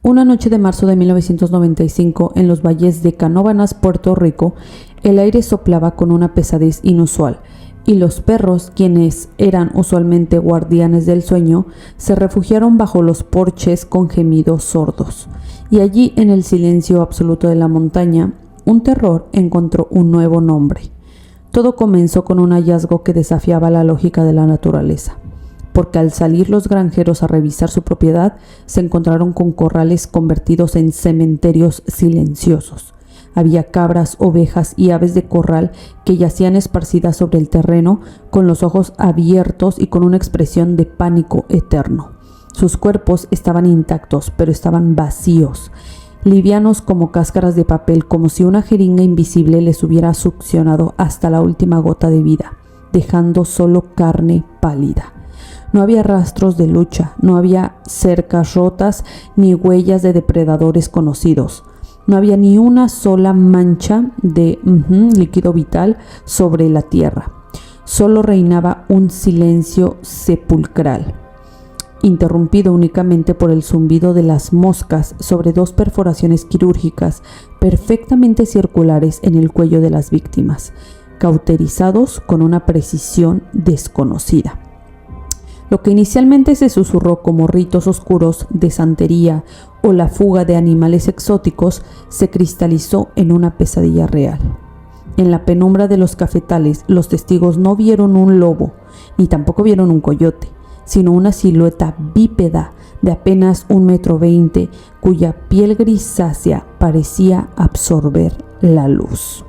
Una noche de marzo de 1995, en los valles de Canóvanas, Puerto Rico, el aire soplaba con una pesadez inusual, y los perros, quienes eran usualmente guardianes del sueño, se refugiaron bajo los porches con gemidos sordos. Y allí, en el silencio absoluto de la montaña, un terror encontró un nuevo nombre. Todo comenzó con un hallazgo que desafiaba la lógica de la naturaleza, porque al salir los granjeros a revisar su propiedad, se encontraron con corrales convertidos en cementerios silenciosos. Había cabras, ovejas y aves de corral que yacían esparcidas sobre el terreno, con los ojos abiertos y con una expresión de pánico eterno. Sus cuerpos estaban intactos, pero estaban vacíos, livianos como cáscaras de papel, como si una jeringa invisible les hubiera succionado hasta la última gota de vida, dejando solo carne pálida. No había rastros de lucha, no había cercas rotas ni huellas de depredadores conocidos. No había ni una sola mancha de líquido vital sobre la tierra. Solo reinaba un silencio sepulcral, interrumpido únicamente por el zumbido de las moscas sobre dos perforaciones quirúrgicas perfectamente circulares en el cuello de las víctimas, cauterizados con una precisión desconocida. Lo que inicialmente se susurró como ritos oscuros de santería o la fuga de animales exóticos se cristalizó en una pesadilla real. En la penumbra de los cafetales, los testigos no vieron un lobo, ni tampoco vieron un coyote, sino una silueta bípeda de apenas 1,20 m, cuya piel grisácea parecía absorber la luz.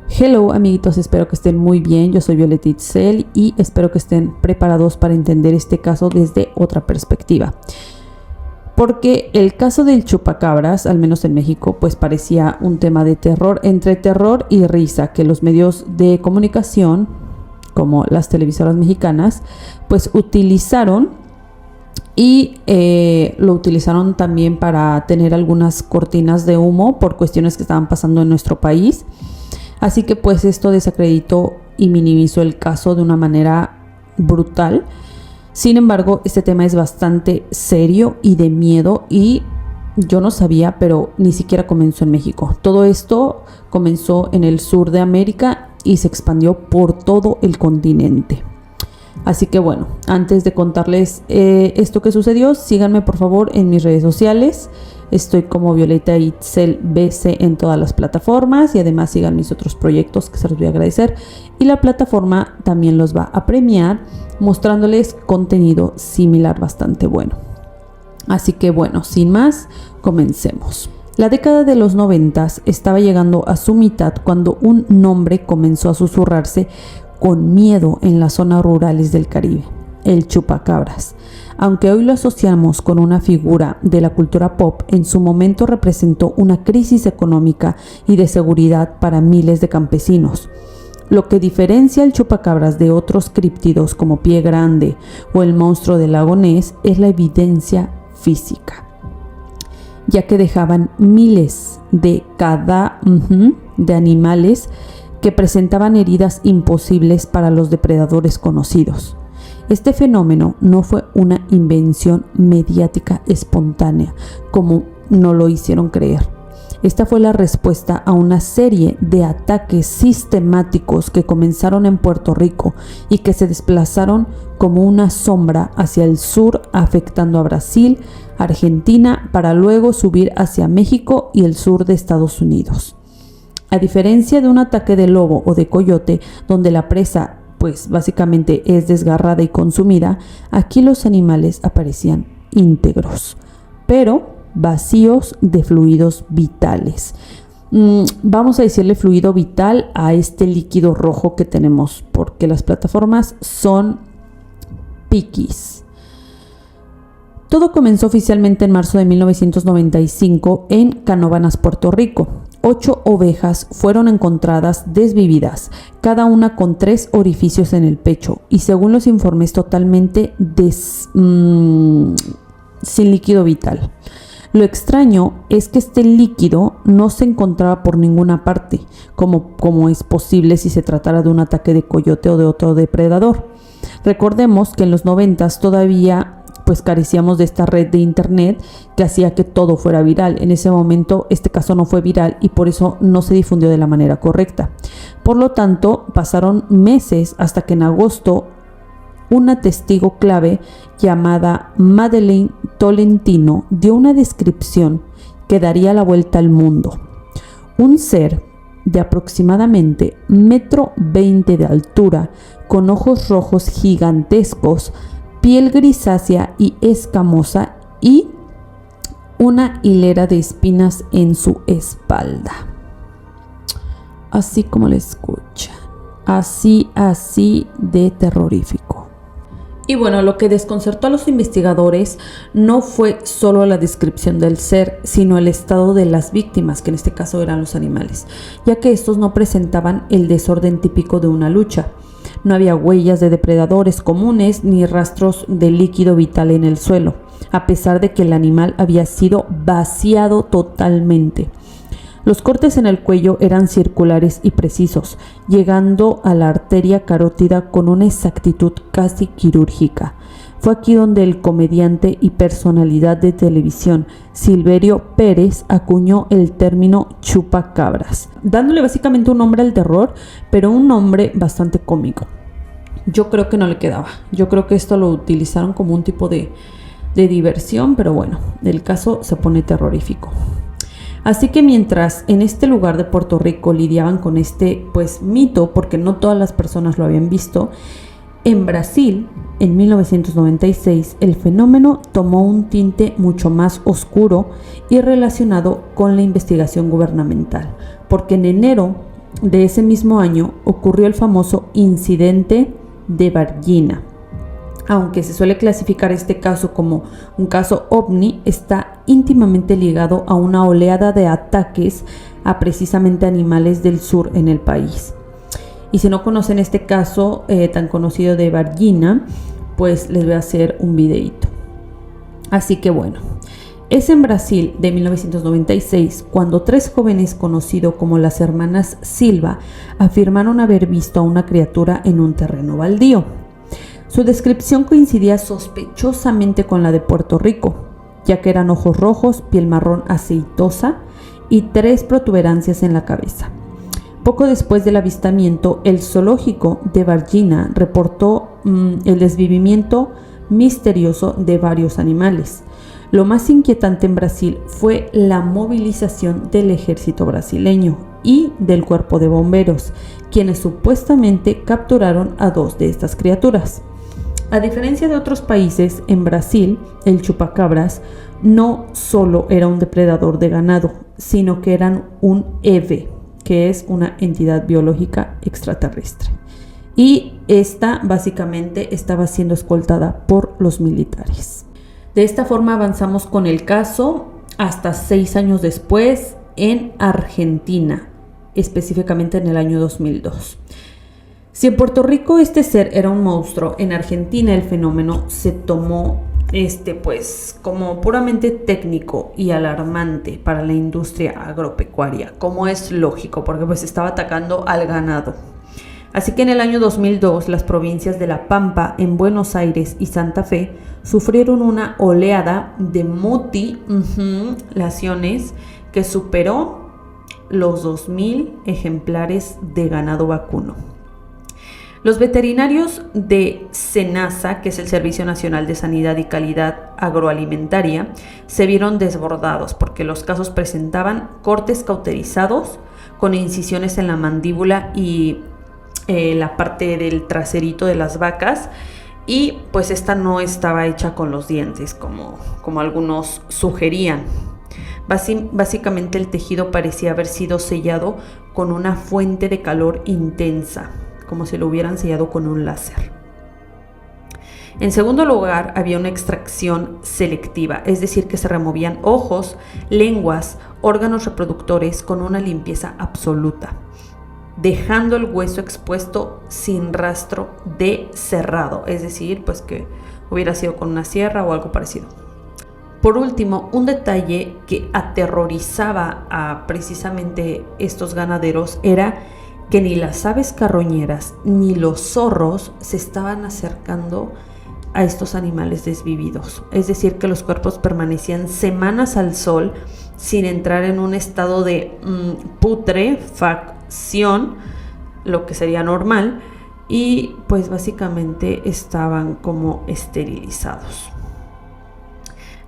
Hello amiguitos, espero que estén muy bien. Yo soy Violeta Itzel y espero que estén preparados para entender este caso desde otra perspectiva. Porque el caso del chupacabras, al menos en México, pues parecía un tema de terror, entre terror y risa, que los medios de comunicación, como las televisoras mexicanas, pues utilizaron y lo utilizaron también para tener algunas cortinas de humo por cuestiones que estaban pasando en nuestro país. Así que pues esto desacreditó y minimizó el caso de una manera brutal. Sin embargo, este tema es bastante serio y de miedo y yo no sabía, pero ni siquiera comenzó en México. Todo esto comenzó en el sur de América y se expandió por todo el continente. Así que bueno, antes de contarles esto que sucedió, síganme por favor en mis redes sociales. Estoy como Violeta Itzel BC en todas las plataformas y además sigan mis otros proyectos que se los voy a agradecer. Y la plataforma también los va a premiar mostrándoles contenido similar bastante bueno. Así que bueno, sin más, comencemos. La década de los 90 estaba llegando a su mitad cuando un nombre comenzó a susurrarse con miedo en las zonas rurales del Caribe: el chupacabras. Aunque hoy lo asociamos con una figura de la cultura pop, en su momento representó una crisis económica y de seguridad para miles de campesinos. Lo que diferencia al chupacabras de otros críptidos como Pie Grande o el monstruo del lago Ness es la evidencia física, ya que dejaban miles de de animales que presentaban heridas imposibles para los depredadores conocidos. Este fenómeno no fue una invención mediática espontánea, como nos lo hicieron creer. Esta fue la respuesta a una serie de ataques sistemáticos que comenzaron en Puerto Rico y que se desplazaron como una sombra hacia el sur, afectando a Brasil, Argentina, para luego subir hacia México y el sur de Estados Unidos. A diferencia de un ataque de lobo o de coyote, donde la presa pues básicamente es desgarrada y consumida, aquí los animales aparecían íntegros, pero vacíos de fluidos vitales. Vamos a decirle fluido vital a este líquido rojo que tenemos, porque las plataformas son piquis. Todo comenzó oficialmente en marzo de 1995 en Canóvanas, Puerto Rico. 8 ovejas fueron encontradas desvividas, cada una con 3 orificios en el pecho y, según los informes, totalmente sin líquido vital. Lo extraño es que este líquido no se encontraba por ninguna parte, como es posible si se tratara de un ataque de coyote o de otro depredador. Recordemos que en los 90s todavía pues carecíamos de esta red de internet que hacía que todo fuera viral. En ese momento este caso no fue viral y por eso no se difundió de la manera correcta. Por lo tanto, pasaron meses hasta que en agosto una testigo clave llamada Madeleine Tolentino dio una descripción que daría la vuelta al mundo. Un ser de aproximadamente 1,20 m de altura, con ojos rojos gigantescos, piel grisácea y escamosa y una hilera de espinas en su espalda. Así como le escuchan, así de terrorífico. Y bueno, lo que desconcertó a los investigadores no fue solo la descripción del ser, sino el estado de las víctimas, que en este caso eran los animales, ya que estos no presentaban el desorden típico de una lucha. No había huellas de depredadores comunes ni rastros de líquido vital en el suelo, a pesar de que el animal había sido vaciado totalmente. Los cortes en el cuello eran circulares y precisos, llegando a la arteria carótida con una exactitud casi quirúrgica. Fue aquí donde el comediante y personalidad de televisión Silverio Pérez acuñó el término chupacabras, dándole básicamente un nombre al terror, pero un nombre bastante cómico. Yo creo que no le quedaba. Yo creo que esto lo utilizaron como un tipo de diversión, pero bueno, el caso se pone terrorífico. Así que mientras en este lugar de Puerto Rico lidiaban con este mito, porque no todas las personas lo habían visto, en Brasil, en 1996, el fenómeno tomó un tinte mucho más oscuro y relacionado con la investigación gubernamental, porque en enero de ese mismo año ocurrió el famoso incidente de Varginha. Aunque se suele clasificar este caso como un caso ovni, está íntimamente ligado a una oleada de ataques a precisamente animales del sur en el país. Y si no conocen este caso tan conocido de Varginha, pues les voy a hacer un videito. Así que bueno, es en Brasil de 1996 cuando 3 jóvenes conocidos como las hermanas Silva afirmaron haber visto a una criatura en un terreno baldío. Su descripción coincidía sospechosamente con la de Puerto Rico, ya que eran ojos rojos, piel marrón aceitosa y 3 protuberancias en la cabeza. Poco después del avistamiento, el zoológico de Varginha reportó el desvivimiento misterioso de varios animales. Lo más inquietante en Brasil fue la movilización del ejército brasileño y del cuerpo de bomberos, quienes supuestamente capturaron a 2 de estas criaturas. A diferencia de otros países, en Brasil, el chupacabras no solo era un depredador de ganado, sino que eran un EVE, que es una entidad biológica extraterrestre. Y esta básicamente estaba siendo escoltada por los militares. De esta forma avanzamos con el caso hasta 6 años después en Argentina, específicamente en el año 2002. Si en Puerto Rico este ser era un monstruo, en Argentina el fenómeno se tomó como puramente técnico y alarmante para la industria agropecuaria, como es lógico, porque estaba atacando al ganado. Así que en el año 2002 las provincias de La Pampa, en Buenos Aires y Santa Fe sufrieron una oleada de mutilaciones que superó los 2,000 ejemplares de ganado vacuno. Los veterinarios de SENASA, que es el Servicio Nacional de Sanidad y Calidad Agroalimentaria, se vieron desbordados porque los casos presentaban cortes cauterizados con incisiones en la mandíbula y la parte del traserito de las vacas, y pues esta no estaba hecha con los dientes como algunos sugerían. Básicamente el tejido parecía haber sido sellado con una fuente de calor intensa, como si lo hubieran sellado con un láser. En segundo lugar, había una extracción selectiva, es decir, que se removían ojos, lenguas, órganos reproductores con una limpieza absoluta, dejando el hueso expuesto sin rastro de cerrado, es decir, que hubiera sido con una sierra o algo parecido. Por último, un detalle que aterrorizaba a precisamente estos ganaderos era que ni las aves carroñeras ni los zorros se estaban acercando a estos animales desvividos. Es decir, que los cuerpos permanecían semanas al sol sin entrar en un estado de putrefacción, lo que sería normal, y pues básicamente estaban como esterilizados.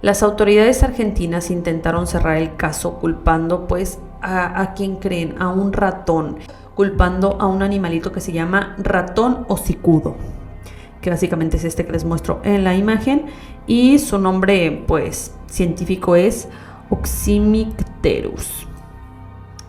Las autoridades argentinas intentaron cerrar el caso culpando pues a quien creen, a un ratón, culpando a un animalito que se llama ratón hocicudo, que básicamente es este que les muestro en la imagen, y su nombre pues científico es Oxymicterus.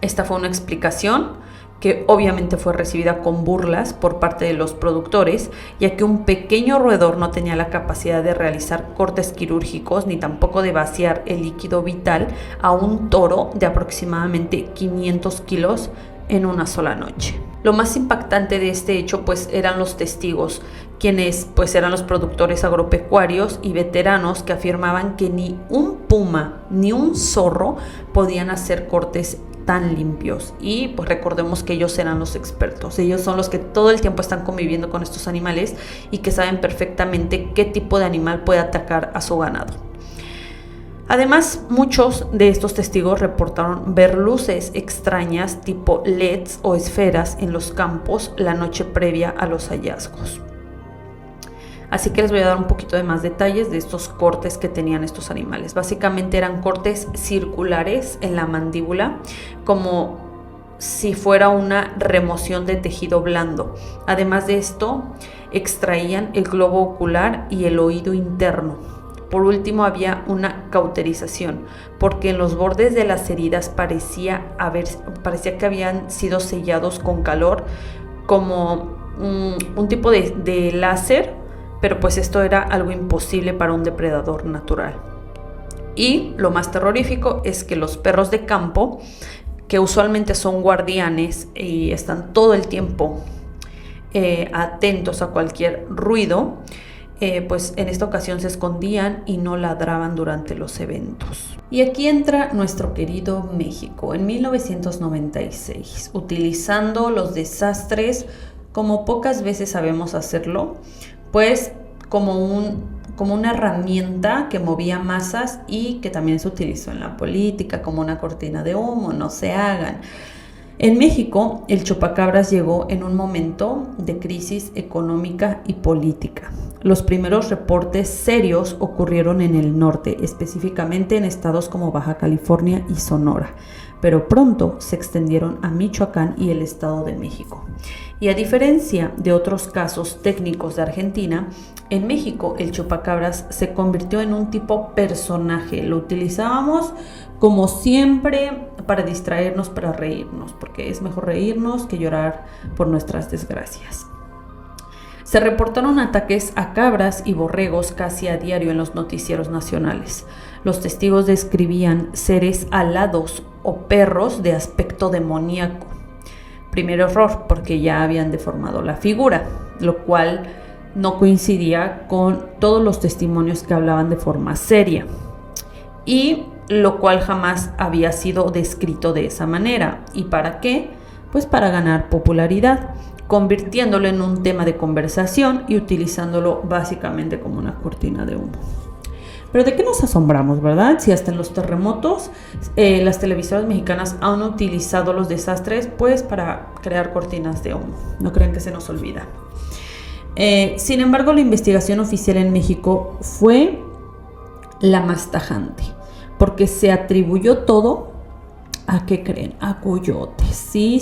Esta fue una explicación que obviamente fue recibida con burlas por parte de los productores, ya que un pequeño roedor no tenía la capacidad de realizar cortes quirúrgicos ni tampoco de vaciar el líquido vital a un toro de aproximadamente 500 kilos en una sola noche. Lo más impactante de este hecho pues eran los testigos, quienes pues eran los productores agropecuarios y veteranos que afirmaban que ni un puma ni un zorro podían hacer cortes tan limpios, y pues recordemos que ellos eran los expertos. Ellos son los que todo el tiempo están conviviendo con estos animales y que saben perfectamente qué tipo de animal puede atacar a su ganado. Además, muchos de estos testigos reportaron ver luces extrañas tipo LEDs o esferas en los campos la noche previa a los hallazgos. Así que les voy a dar un poquito de más detalles de estos cortes que tenían estos animales. Básicamente eran cortes circulares en la mandíbula, como si fuera una remoción de tejido blando. Además de esto, extraían el globo ocular y el oído interno. Por último, había una cauterización, porque en los bordes de las heridas parecía que habían sido sellados con calor, como un tipo de láser, pero pues esto era algo imposible para un depredador natural. Y lo más terrorífico es que los perros de campo, que usualmente son guardianes y están todo el tiempo atentos a cualquier ruido, pues en esta ocasión se escondían y no ladraban durante los eventos. Y aquí entra nuestro querido México en 1996, utilizando los desastres como pocas veces sabemos hacerlo, pues como una herramienta que movía masas y que también se utilizó en la política como una cortina de humo, no se hagan. En México, el chupacabras llegó en un momento de crisis económica y política. Los primeros reportes serios ocurrieron en el norte, específicamente en estados como Baja California y Sonora, pero pronto se extendieron a Michoacán y el Estado de México. Y a diferencia de otros casos técnicos de Argentina, en México el chupacabras se convirtió en un tipo personaje. Lo utilizábamos como siempre para distraernos, para reírnos, porque es mejor reírnos que llorar por nuestras desgracias. Se reportaron ataques a cabras y borregos casi a diario en los noticieros nacionales. Los testigos describían seres alados o perros de aspecto demoníaco. Primer error, porque ya habían deformado la figura, lo cual no coincidía con todos los testimonios que hablaban de forma seria, y lo cual jamás había sido descrito de esa manera. ¿Y para qué? Pues para ganar popularidad, convirtiéndolo en un tema de conversación y utilizándolo básicamente como una cortina de humo. Pero ¿de qué nos asombramos, verdad? Si hasta en los terremotos las televisoras mexicanas han utilizado los desastres pues para crear cortinas de humo. No crean que se nos olvida. Sin embargo, la investigación oficial en México fue la más tajante, porque se atribuyó todo ¿a qué creen? A coyotes. Sí,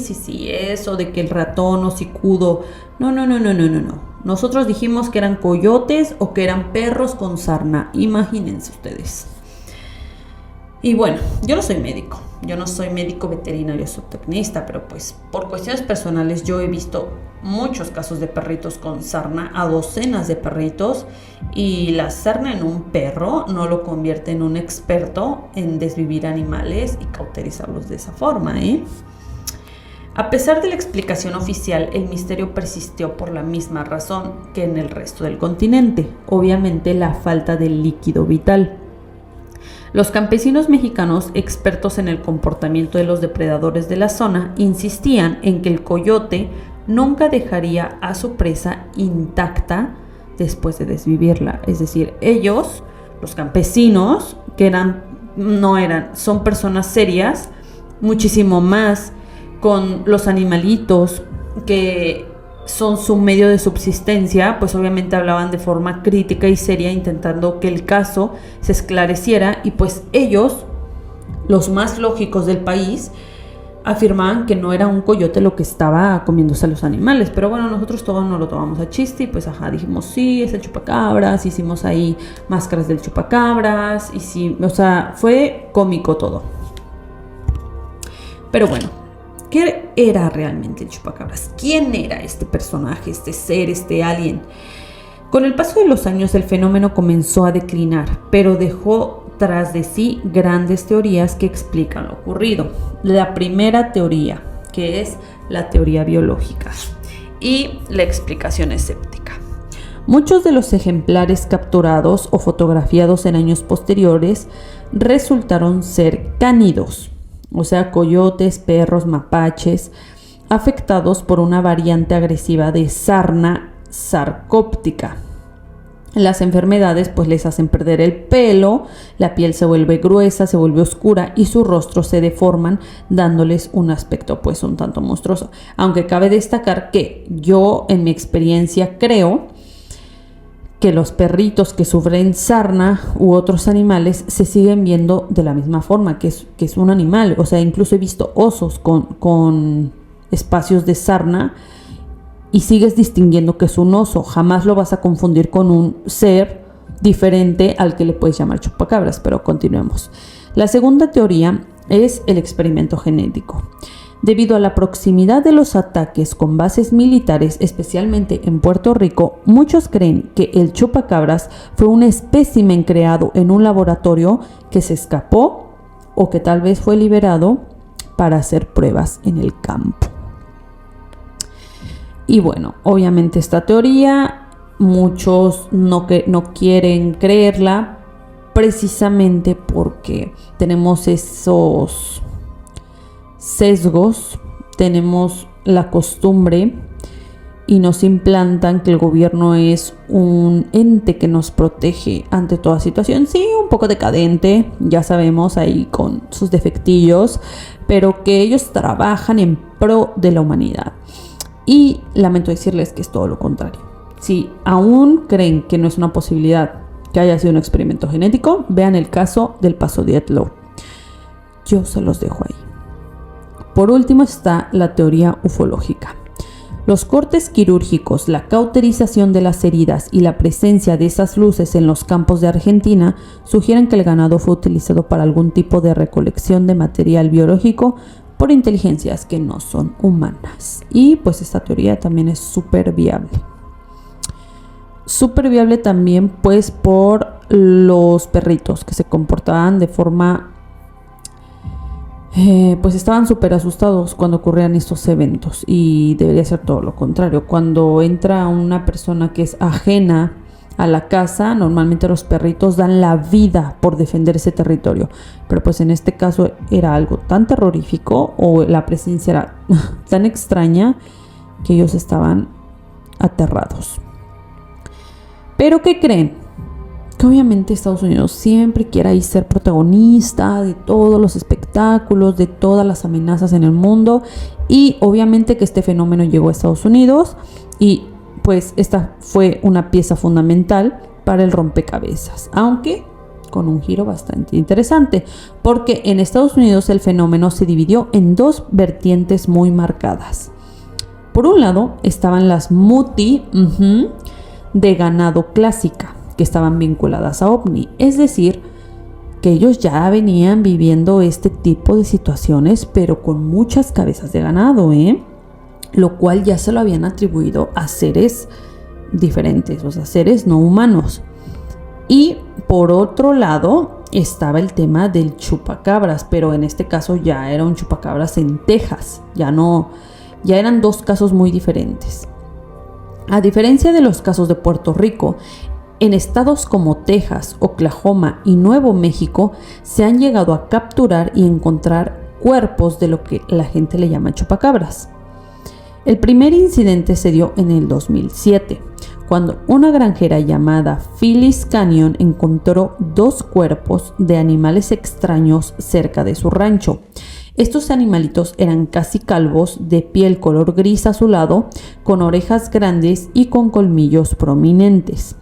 eso de que el ratón hocicudo. No. Nosotros dijimos que eran coyotes o que eran perros con sarna. Imagínense ustedes. Y bueno, yo no soy médico veterinario zootecnista, pero pues por cuestiones personales yo he visto muchos casos de perritos con sarna, a docenas de perritos, y la sarna en un perro no lo convierte en un experto en desvivir animales y cauterizarlos de esa forma, ¿eh? A pesar de la explicación oficial, el misterio persistió por la misma razón que en el resto del continente, obviamente la falta de líquido vital. Los campesinos mexicanos, expertos en el comportamiento de los depredadores de la zona, insistían en que el coyote nunca dejaría a su presa intacta después de desvivirla. Es decir, ellos, los campesinos, son personas serias, muchísimo más con los animalitos que son su medio de subsistencia, pues obviamente hablaban de forma crítica y seria, intentando que el caso se esclareciera, y pues ellos, los más lógicos del país, afirmaban que no era un coyote lo que estaba comiéndose a los animales. Pero bueno, nosotros todos nos lo tomamos a chiste y pues dijimos, sí, es el chupacabras, hicimos ahí máscaras del chupacabras, y sí, o sea, fue cómico todo. Pero bueno, ¿qué era realmente el chupacabras? ¿Quién era este personaje, este ser, este alien? Con el paso de los años el fenómeno comenzó a declinar, pero dejó tras de sí grandes teorías que explican lo ocurrido. La primera teoría, que es la teoría biológica, y la explicación escéptica. Muchos de los ejemplares capturados o fotografiados en años posteriores resultaron ser cánidos, o sea, coyotes, perros, mapaches, afectados por una variante agresiva de sarna sarcóptica. Las enfermedades pues les hacen perder el pelo, la piel se vuelve gruesa, se vuelve oscura y sus rostros se deforman, dándoles un aspecto pues un tanto monstruoso. Aunque cabe destacar que yo en mi experiencia creo que los perritos que sufren sarna u otros animales se siguen viendo de la misma forma, que es un animal. O sea, incluso he visto osos con espacios de sarna y sigues distinguiendo que es un oso. Jamás lo vas a confundir con un ser diferente al que le puedes llamar chupacabras, pero continuemos. La segunda teoría es el experimento genético. Debido a la proximidad de los ataques con bases militares, especialmente en Puerto Rico, muchos creen que el chupacabras fue un espécimen creado en un laboratorio que se escapó o que tal vez fue liberado para hacer pruebas en el campo. Y bueno, obviamente esta teoría muchos no quieren creerla, precisamente porque tenemos esos sesgos, tenemos la costumbre y nos implantan que el gobierno es un ente que nos protege ante toda situación. Sí, un poco decadente, ya sabemos, ahí con sus defectillos, pero que ellos trabajan en pro de la humanidad. Y lamento decirles que es todo lo contrario. Si aún creen que no es una posibilidad que haya sido un experimento genético, vean el caso del Paso Dyatlov. Yo se los dejo ahí. Por último está la teoría ufológica. Los cortes quirúrgicos, la cauterización de las heridas y la presencia de esas luces en los campos de Argentina sugieren que el ganado fue utilizado para algún tipo de recolección de material biológico por inteligencias que no son humanas. Y pues esta teoría también es súper viable. Súper viable también pues por los perritos que se comportaban de forma pues estaban súper asustados cuando ocurrían estos eventos, y debería ser todo lo contrario. Cuando entra una persona que es ajena a la casa, normalmente los perritos dan la vida por defender ese territorio, pero pues en este caso era algo tan terrorífico, o la presencia era tan extraña, que ellos estaban aterrados. ¿Pero qué creen? Que obviamente Estados Unidos siempre quiere ahí ser protagonista de todos los espectáculos, de todas las amenazas en el mundo, y obviamente que este fenómeno llegó a Estados Unidos, y pues esta fue una pieza fundamental para el rompecabezas, aunque con un giro bastante interesante, porque en Estados Unidos el fenómeno se dividió en dos vertientes muy marcadas. Por un lado estaban las muti de ganado clásica, que estaban vinculadas a OVNI, es decir, que ellos ya venían viviendo este tipo de situaciones, pero con muchas cabezas de ganado, lo cual ya se lo habían atribuido a seres diferentes, o sea, seres no humanos. Y por otro lado estaba el tema del chupacabras, pero en este caso ya era un chupacabras en Texas, ya eran dos casos muy diferentes. A diferencia de los casos de Puerto Rico, en estados como Texas, Oklahoma y Nuevo México se han llegado a capturar y encontrar cuerpos de lo que la gente le llama chupacabras. El primer incidente se dio en el 2007, cuando una granjera llamada Phyllis Canyon encontró 2 cuerpos de animales extraños cerca de su rancho. Estos animalitos eran casi calvos, de piel color gris azulado, con orejas grandes y con colmillos prominentes.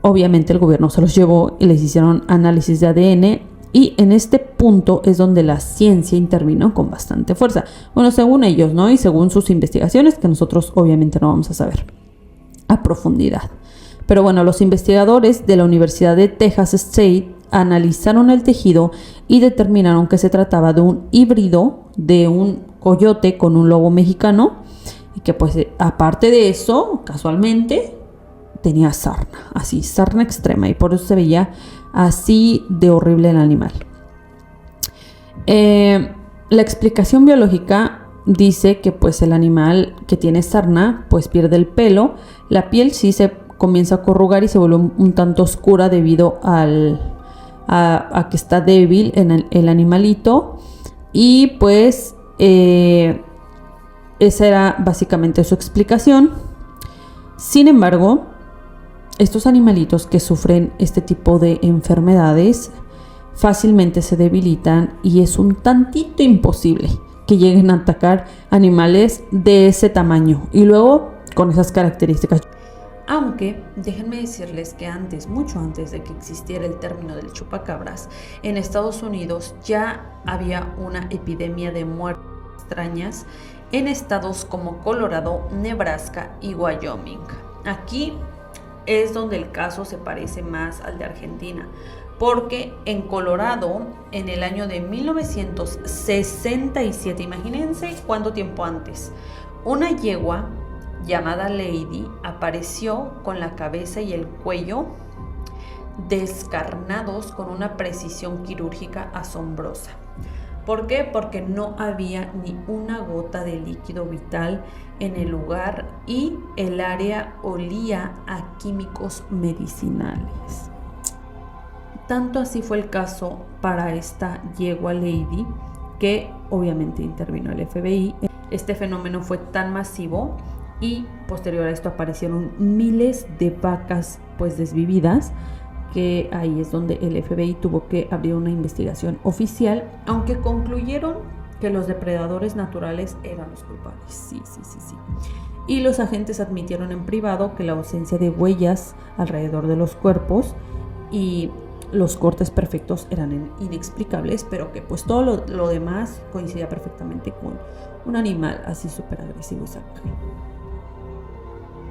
Obviamente el gobierno se los llevó y les hicieron análisis de ADN, y en este punto es donde la ciencia intervino con bastante fuerza. Bueno, según ellos, ¿no? Y según sus investigaciones, que nosotros obviamente no vamos a saber a profundidad. Pero bueno, los investigadores de la Universidad de Texas State analizaron el tejido y determinaron que se trataba de un híbrido de un coyote con un lobo mexicano, y que pues aparte de eso, casualmente, tenía sarna, así, sarna extrema, y por eso se veía así de horrible el animal. La explicación biológica dice que pues el animal que tiene sarna pues pierde el pelo, la piel sí se comienza a corrugar y se vuelve un tanto oscura debido a que está débil en el animalito, y pues esa era básicamente su explicación. Sin embargo, estos animalitos que sufren este tipo de enfermedades fácilmente se debilitan, y es un tantito imposible que lleguen a atacar animales de ese tamaño y luego con esas características. Aunque déjenme decirles que antes, mucho antes de que existiera el término del chupacabras, en Estados Unidos ya había una epidemia de muertes extrañas en estados como Colorado, Nebraska y Wyoming. Aquí es donde el caso se parece más al de Argentina, porque en Colorado, en el año de 1967, imagínense cuánto tiempo antes, una yegua llamada Lady apareció con la cabeza y el cuello descarnados con una precisión quirúrgica asombrosa. ¿Por qué? Porque no había ni una gota de líquido vital en el lugar y el área olía a químicos medicinales. Tanto así fue el caso para esta yegua Lady que obviamente intervino el FBI. Este fenómeno fue tan masivo y posterior a esto aparecieron miles de vacas pues desvividas, que ahí es donde el FBI tuvo que abrir una investigación oficial, aunque concluyeron que los depredadores naturales eran los culpables. Sí. Y los agentes admitieron en privado que la ausencia de huellas alrededor de los cuerpos y los cortes perfectos eran inexplicables, pero que pues todo lo demás coincidía perfectamente con un animal así súper agresivo y salvaje.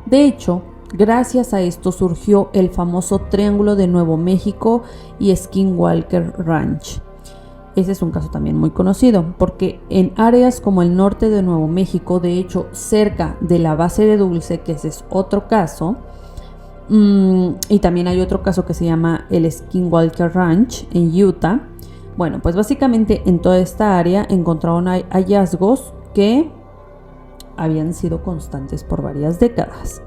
De hecho, gracias a esto surgió el famoso Triángulo de Nuevo México y Skinwalker Ranch. Ese es un caso también muy conocido, porque en áreas como el norte de Nuevo México, de hecho cerca de la base de Dulce, que ese es otro caso, y también hay otro caso que se llama el Skinwalker Ranch en Utah. Bueno, pues básicamente en toda esta área encontraron hallazgos que habían sido constantes por varias décadas.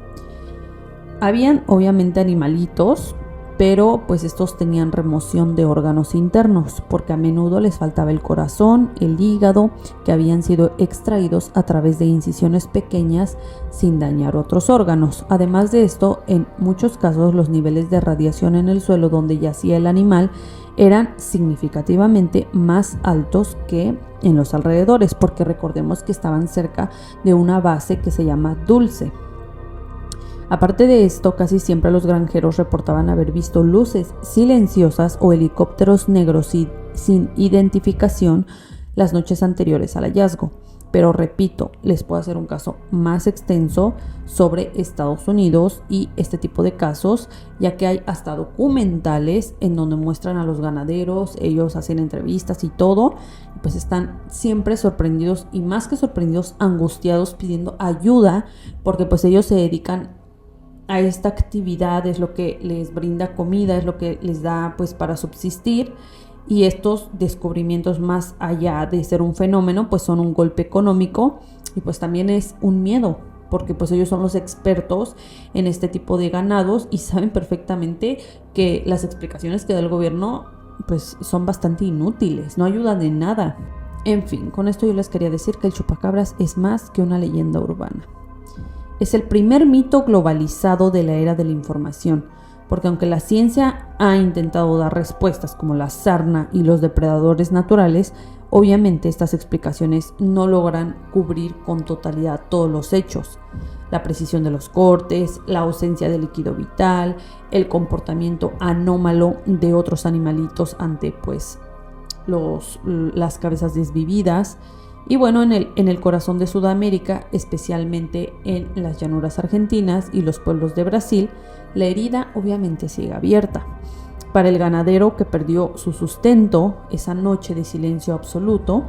Habían obviamente animalitos, pero pues estos tenían remoción de órganos internos, porque a menudo les faltaba el corazón, el hígado, que habían sido extraídos a través de incisiones pequeñas sin dañar otros órganos. Además de esto, en muchos casos los niveles de radiación en el suelo donde yacía el animal eran significativamente más altos que en los alrededores, porque recordemos que estaban cerca de una base que se llama Dulce. Aparte de esto, casi siempre los granjeros reportaban haber visto luces silenciosas o helicópteros negros sin identificación las noches anteriores al hallazgo. Pero repito, les puedo hacer un caso más extenso sobre Estados Unidos y este tipo de casos, ya que hay hasta documentales en donde muestran a los ganaderos, ellos hacen entrevistas y todo, pues están siempre sorprendidos, y más que sorprendidos, angustiados, pidiendo ayuda, porque pues ellos se dedican a esta actividad, es lo que les brinda comida, es lo que les da pues para subsistir, y estos descubrimientos, más allá de ser un fenómeno, pues son un golpe económico y pues también es un miedo, porque pues ellos son los expertos en este tipo de ganados y saben perfectamente que las explicaciones que da el gobierno pues son bastante inútiles, no ayudan en nada. En fin, con esto yo les quería decir que el chupacabras es más que una leyenda urbana. Es el primer mito globalizado de la era de la información, porque aunque la ciencia ha intentado dar respuestas como la sarna y los depredadores naturales, obviamente estas explicaciones no logran cubrir con totalidad todos los hechos. La precisión de los cortes, la ausencia de líquido vital, el comportamiento anómalo de otros animalitos ante las cabezas desvividas. Y bueno, en el corazón de Sudamérica, especialmente en las llanuras argentinas y los pueblos de Brasil, la herida obviamente sigue abierta. Para el ganadero que perdió su sustento esa noche de silencio absoluto,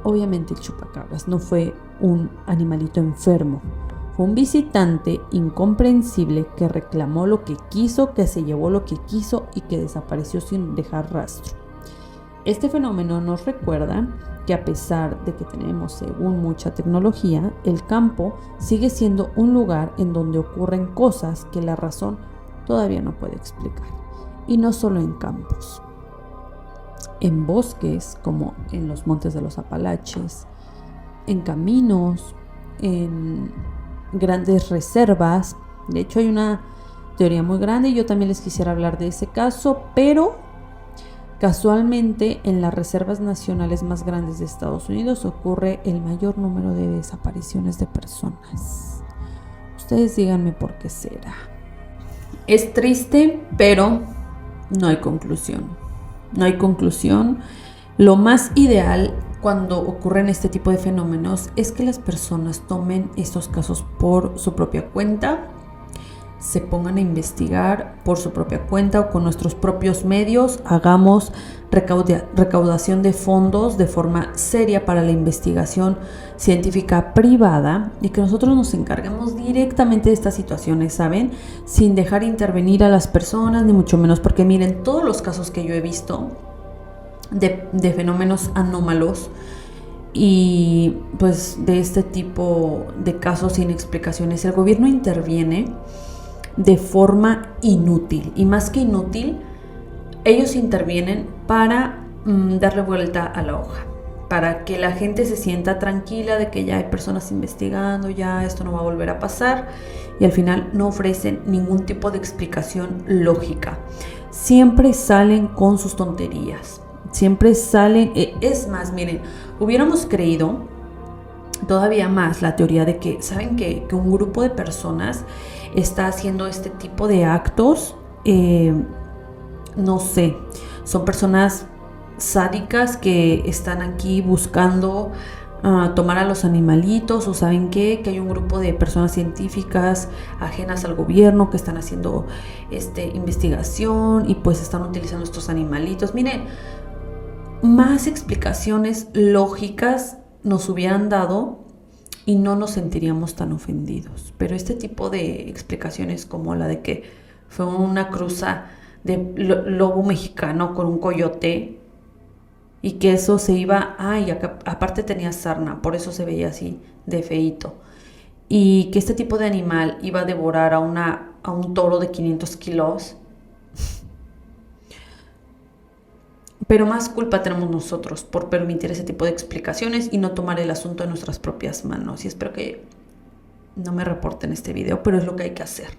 obviamente el chupacabras no fue un animalito enfermo. Fue un visitante incomprensible que reclamó lo que quiso, que se llevó lo que quiso y que desapareció sin dejar rastro. Este fenómeno nos recuerda que a pesar de que tenemos, según mucha tecnología, el campo sigue siendo un lugar en donde ocurren cosas que la razón todavía no puede explicar. Y no solo en campos. En bosques, como en los montes de los Apalaches, en caminos, en grandes reservas. De hecho, hay una teoría muy grande y yo también les quisiera hablar de ese caso, pero casualmente en las reservas nacionales más grandes de Estados Unidos ocurre el mayor número de desapariciones de personas. Ustedes díganme por qué será. Es triste, pero no hay conclusión. No hay conclusión. Lo más ideal cuando ocurren este tipo de fenómenos es que las personas tomen estos casos por su propia cuenta, se pongan a investigar por su propia cuenta o con nuestros propios medios, hagamos recaudación de fondos de forma seria para la investigación científica privada y que nosotros nos encarguemos directamente de estas situaciones, ¿saben? Sin dejar intervenir a las personas, ni mucho menos, porque miren, todos los casos que yo he visto de fenómenos anómalos y pues de este tipo de casos sin explicaciones, el gobierno interviene de forma inútil, y más que inútil, ellos intervienen para darle vuelta a la hoja, para que la gente se sienta tranquila de que ya hay personas investigando, ya esto no va a volver a pasar, y al final no ofrecen ningún tipo de explicación lógica. Siempre salen con sus tonterías, siempre salen, es más, miren, hubiéramos creído todavía más la teoría de que, ¿saben qué? Que un grupo de personas está haciendo este tipo de actos, no sé, son personas sádicas que están aquí buscando tomar a los animalitos, o ¿saben qué? Que hay un grupo de personas científicas ajenas al gobierno que están haciendo investigación y pues están utilizando estos animalitos. Miren, más explicaciones lógicas nos hubieran dado y no nos sentiríamos tan ofendidos. Pero este tipo de explicaciones como la de que fue una cruza de lobo mexicano con un coyote y que eso se iba, aparte tenía sarna, por eso se veía así de feíto, y que este tipo de animal iba a devorar a un toro de 500 kilos. Pero más culpa tenemos nosotros por permitir ese tipo de explicaciones y no tomar el asunto en nuestras propias manos. Y espero que no me reporten este video, pero es lo que hay que hacer.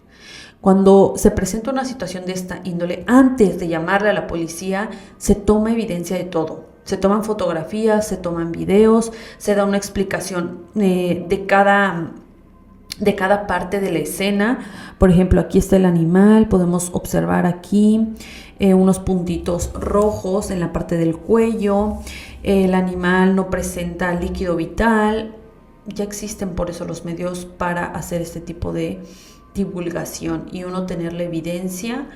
Cuando se presenta una situación de esta índole, antes de llamarle a la policía, se toma evidencia de todo. Se toman fotografías, se toman videos, se da una explicación de cada parte de la escena. Por ejemplo, aquí está el animal, podemos observar aquí unos puntitos rojos en la parte del cuello. El animal no presenta líquido vital. Ya existen por eso los medios para hacer este tipo de divulgación y uno tener la evidencia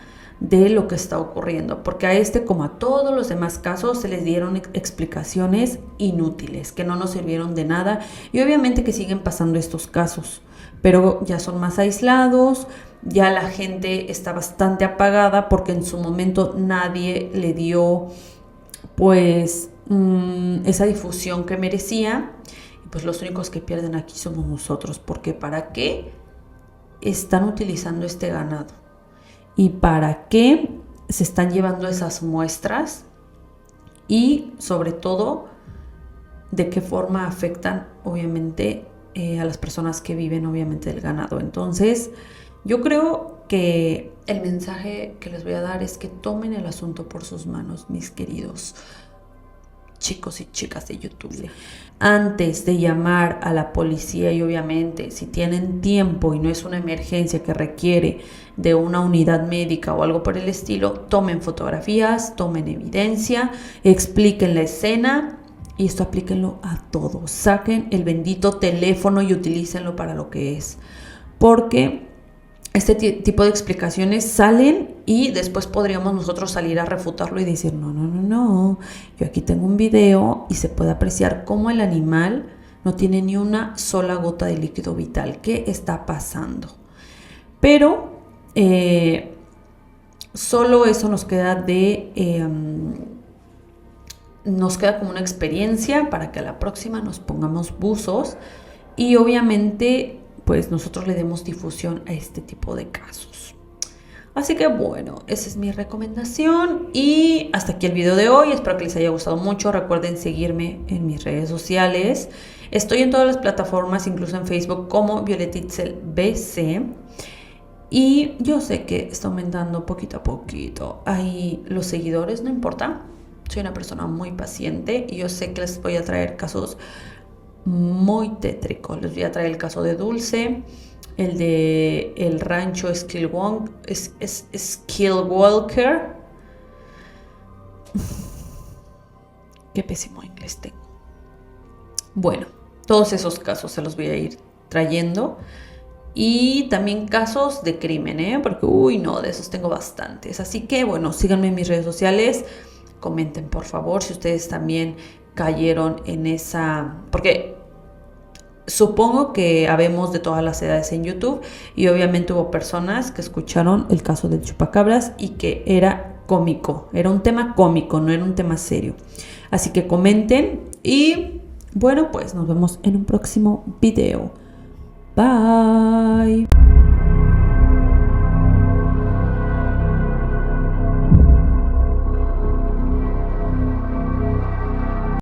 de lo que está ocurriendo, porque a como a todos los demás casos se les dieron explicaciones inútiles que no nos sirvieron de nada, y obviamente que siguen pasando estos casos, pero ya son más aislados, ya la gente está bastante apagada porque en su momento nadie le dio pues esa difusión que merecía, y pues los únicos que pierden aquí somos nosotros, porque ¿para qué están utilizando este ganado? ¿Y para qué se están llevando esas muestras? Y sobre todo, ¿de qué forma afectan obviamente a las personas que viven obviamente del ganado. Entonces, yo creo que el mensaje que les voy a dar es que tomen el asunto por sus manos, mis queridos chicos y chicas de YouTube. Antes de llamar a la policía, y obviamente si tienen tiempo y no es una emergencia que requiere de una unidad médica o algo por el estilo, tomen fotografías, tomen evidencia, expliquen la escena. Y esto aplíquenlo a todo. Saquen el bendito teléfono y utilícenlo para lo que es. Porque este tipo de explicaciones salen y después podríamos nosotros salir a refutarlo y decir, no. Yo aquí tengo un video y se puede apreciar cómo el animal no tiene ni una sola gota de líquido vital. ¿Qué está pasando? Pero solo eso nos queda nos queda como una experiencia para que a la próxima nos pongamos buzos y obviamente pues nosotros le demos difusión a este tipo de casos. Así que bueno, esa es mi recomendación y hasta aquí el video de hoy. Espero que les haya gustado mucho. Recuerden seguirme en mis redes sociales. Estoy en todas las plataformas, incluso en Facebook como Violet Itzel BC. Y yo sé que está aumentando poquito a poquito ahí los seguidores, no importa. Soy una persona muy paciente y yo sé que les voy a traer casos muy tétricos. Les voy a traer el caso de Dulce, el de el rancho Skillwalker. Qué pésimo inglés tengo. Bueno, todos esos casos se los voy a ir trayendo. Y también casos de crimen, porque de esos tengo bastantes. Así que bueno, síganme en mis redes sociales. Comenten por favor si ustedes también cayeron en esa, porque supongo que habemos de todas las edades en YouTube y obviamente hubo personas que escucharon el caso del chupacabras y que era cómico, era un tema cómico, no era un tema serio. Así que comenten y bueno, pues nos vemos en un próximo video. Bye.